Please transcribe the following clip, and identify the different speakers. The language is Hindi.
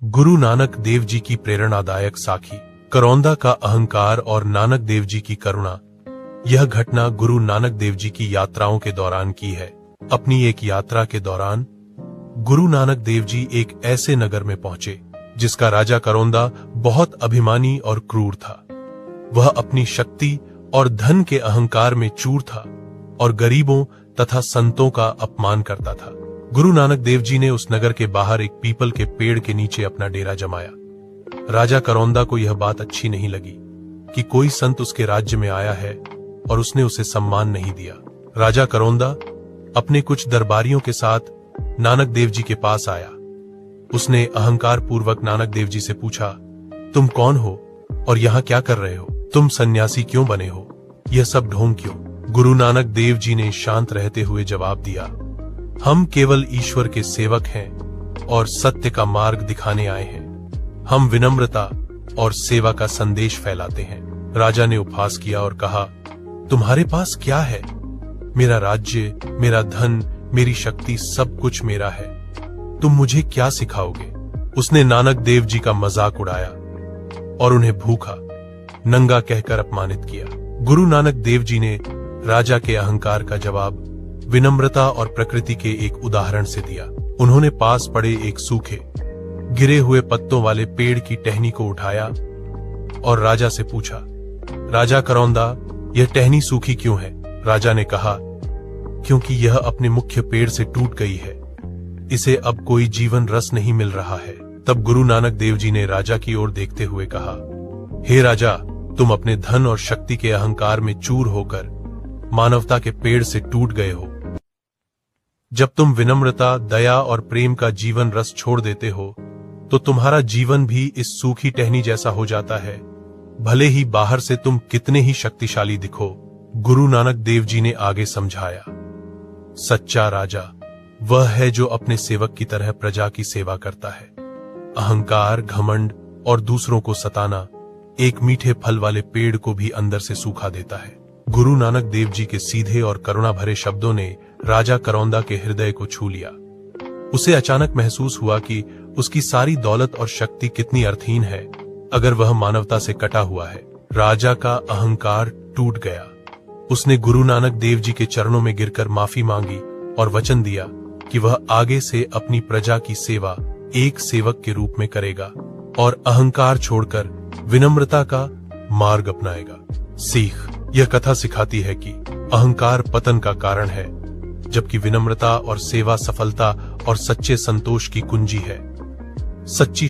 Speaker 1: गुरु नानक देव जी की प्रेरणादायक साखी, करौंदा का अहंकार और नानक देव जी की करुणा। यह घटना गुरु नानक देव जी की यात्राओं के दौरान की है। अपनी एक यात्रा के दौरान गुरु नानक देव जी एक ऐसे नगर में पहुंचे जिसका राजा करौंदा बहुत अभिमानी और क्रूर था। वह अपनी शक्ति और धन के अहंकार में चूर था और गरीबों तथा संतों का अपमान करता था। गुरु नानक देव जी ने उस नगर के बाहर एक पीपल के पेड़ के नीचे अपना डेरा जमाया। राजा करौंदा को यह बात अच्छी नहीं लगी कि कोई संत उसके राज्य में आया है और उसने उसे सम्मान नहीं दिया। राजा करौंदा अपने कुछ दरबारियों के साथ नानक देव जी के पास आया। उसने अहंकार पूर्वक नानक देव जी से पूछा, तुम कौन हो और यहाँ क्या कर रहे हो? तुम सन्यासी क्यों बने हो? यह सब ढोंग क्यों? गुरु नानक देव जी ने शांत रहते हुए जवाब दिया, हम केवल ईश्वर के सेवक हैं और सत्य का मार्ग दिखाने आए हैं। हम विनम्रता और सेवा का संदेश फैलाते हैं। राजा ने उपहास किया और कहा, तुम्हारे पास क्या है? मेरा राज्य, मेरा धन, मेरी शक्ति, सब कुछ मेरा है। तुम मुझे क्या सिखाओगे? उसने नानक देव जी का मजाक उड़ाया और उन्हें भूखा, नंगा कहकर अपमानित किया। गुरु नानक देव जी ने राजा के अहंकार का जवाब विनम्रता और प्रकृति के एक उदाहरण से दिया। उन्होंने पास पड़े एक सूखे, गिरे हुए पत्तों वाले पेड़ की टहनी को उठाया और राजा से पूछा, राजा करौंदा, यह टहनी सूखी क्यों है? राजा ने कहा, क्योंकि यह अपने मुख्य पेड़ से टूट गई है। इसे अब कोई जीवन रस नहीं मिल रहा है। तब गुरु नानक देव जी ने राजा की ओर देखते हुए कहा, हे राजा, तुम अपने धन और शक्ति के अहंकार में चूर होकर मानवता के पेड़ से टूट गए हो। जब तुम विनम्रता, दया और प्रेम का जीवन रस छोड़ देते हो तो तुम्हारा जीवन भी इस सूखी टहनी जैसा हो जाता है, भले ही बाहर से तुम कितने ही शक्तिशाली दिखो। गुरु नानक देव जी ने आगे समझाया, सच्चा राजा वह है जो अपने सेवक की तरह प्रजा की सेवा करता है। अहंकार, घमंड और दूसरों को सताना एक मीठे फल वाले पेड़ को भी अंदर से सूखा देता है। गुरु नानक देव जी के सीधे और करुणा भरे शब्दों ने राजा करौंदा के हृदय को छू लिया। उसे अचानक महसूस हुआ कि उसकी सारी दौलत और शक्ति कितनी अर्थहीन है अगर वह मानवता से कटा हुआ है। राजा का अहंकार टूट गया। उसने गुरु नानक देव जी के चरणों में गिरकर माफी मांगी और वचन दिया कि वह आगे से अपनी प्रजा की सेवा एक सेवक के रूप में करेगा और अहंकार छोड़कर विनम्रता का मार्ग अपनाएगा। सीख, यह कथा सिखाती है कि अहंकार पतन का कारण है, जबकि विनम्रता और सेवा सफलता और सच्चे संतोष की कुंजी है। सच्ची